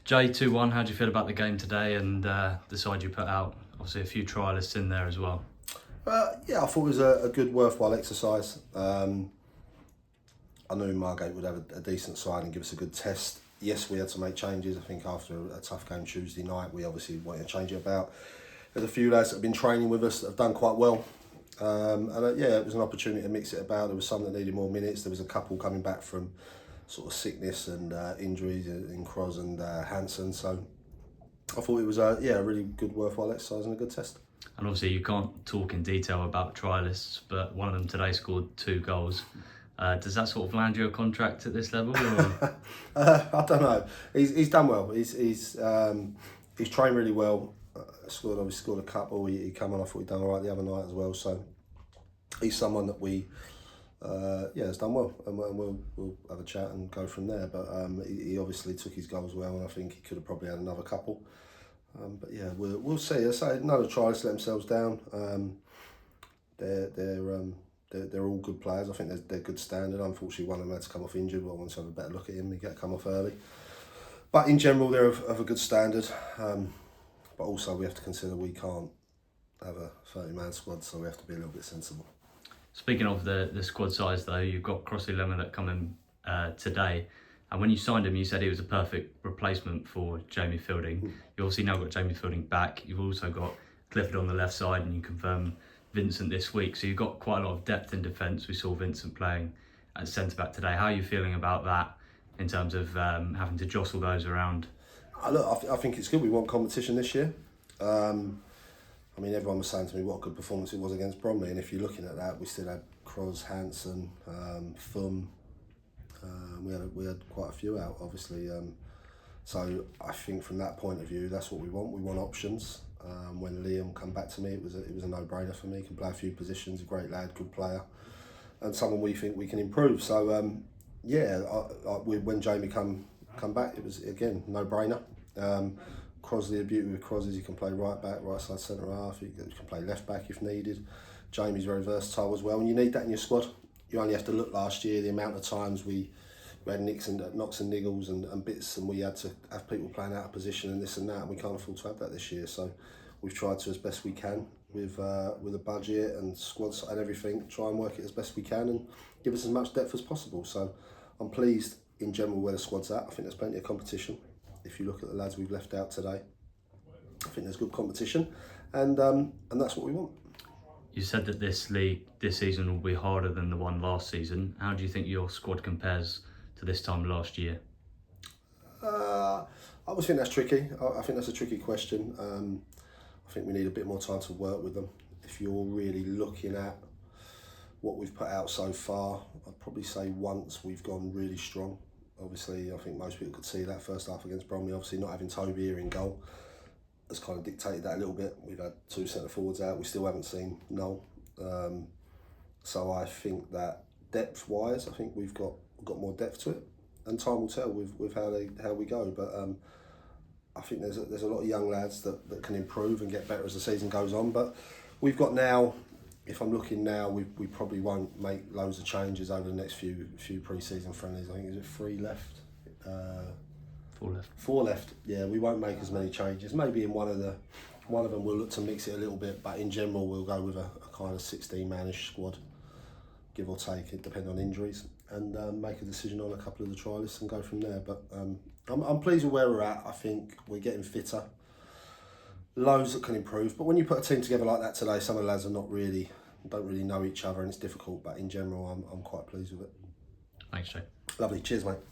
Jay, 2-1, how do you feel about the game today and the side you put out? Obviously a few trialists in there as well. Yeah, I thought it was a good, worthwhile exercise. I knew Margate would have a decent side and give us a good test. Yes, we had to make changes. I think after a tough game Tuesday night, we obviously wanted to change it about. There's a few lads that have been training with us that have done quite well. Yeah, it was an opportunity to mix it about. There was some that needed more minutes. There was a couple coming back from sort of sickness and injuries in Cross and Hansen. So I thought it was a really good, worthwhile exercise and a good test. And obviously you can't talk in detail about trialists, but one of them today scored 2 goals. Does that sort of land you a contract at this level? Or? I don't know. He's done well. He's trained really well. Scored a couple. He came on. I thought he'd done all right the other night as well. So he's someone that we has done well, and we'll have a chat and go from there. But he obviously took his goals well, and I think he could have probably had another couple. But yeah, we'll see. I say none of the trialists let themselves down. They're all good players. I think they're good standard. Unfortunately, one of them had to come off injured. But I want to have a better look at him. He got to come off early. But in general, they're of a good standard. But also, we have to consider we can't have a 30-man squad, so we have to be a little bit sensible. Speaking of the squad size, though, you've got Crossley Lemonette coming today. And when you signed him, you said he was a perfect replacement for Jamie Fielding. You obviously now got Jamie Fielding back. You've also got Clifford on the left side, and you confirm Vincent this week. So you've got quite a lot of depth in defence. We saw Vincent playing at centre-back today. How are you feeling about that in terms of having to jostle those around? Look, I think it's good. We want competition this year. I mean, everyone was saying to me what a good performance it was against Bromley, and if you're looking at that, we still had Cross, Hansen, Thum. We had quite a few out, obviously. So I think from that point of view, that's what we want. We want options. When Liam come back to me, it was a no-brainer for me. He can play a few positions, a great lad, good player, and someone we think we can improve. So when Jamie come back, it was again no-brainer. Crosley, the beauty with Cross is he can play right back, right side, centre half. He can play left back if needed. Jamie's very versatile as well, and you need that in your squad. You only have to look last year, the amount of times we had knocks and niggles and bits, and we had to have people playing out of position and this and that, and we can't afford to have that this year. So we've tried to, as best we can, with a budget and squads and everything, try and work it as best we can and give us as much depth as possible. So I'm pleased in general where the squad's at. I think there's plenty of competition. If you look at the lads we've left out today, I think there's good competition, and that's what we want. You said that this league this season will be harder than the one last season. How do you think your squad compares to this time last year? I always think that's tricky. I think that's a tricky question. I think we need a bit more time to work with them. If you're really looking at what we've put out so far, I'd probably say once we've gone really strong. Obviously, I think most people could see that first half against Bromley. Obviously, not having Toby here in goal has kind of dictated that a little bit. We've had 2 centre forwards out. We still haven't seen Noel. So I think that depth-wise, I think we've got more depth to it, and time will tell with how we go. But I think there's a lot of young lads that can improve and get better as the season goes on. But we've got now. If I'm looking now, we probably won't make loads of changes over the next few pre-season friendlies. I think is it 3 left? 4 left. 4 left. Yeah, we won't make as many changes. Maybe in one of them we'll look to mix it a little bit, but in general we'll go with a kind of 16-manish squad, give or take, it depending on injuries, and make a decision on a couple of the trialists and go from there. But I'm pleased with where we're at. I think we're getting fitter. Loads that can improve, but when you put a team together like that today, some of the lads are don't really know each other, and it's difficult. But in general, I'm quite pleased with it. Thanks, Jay. Lovely. Cheers, mate.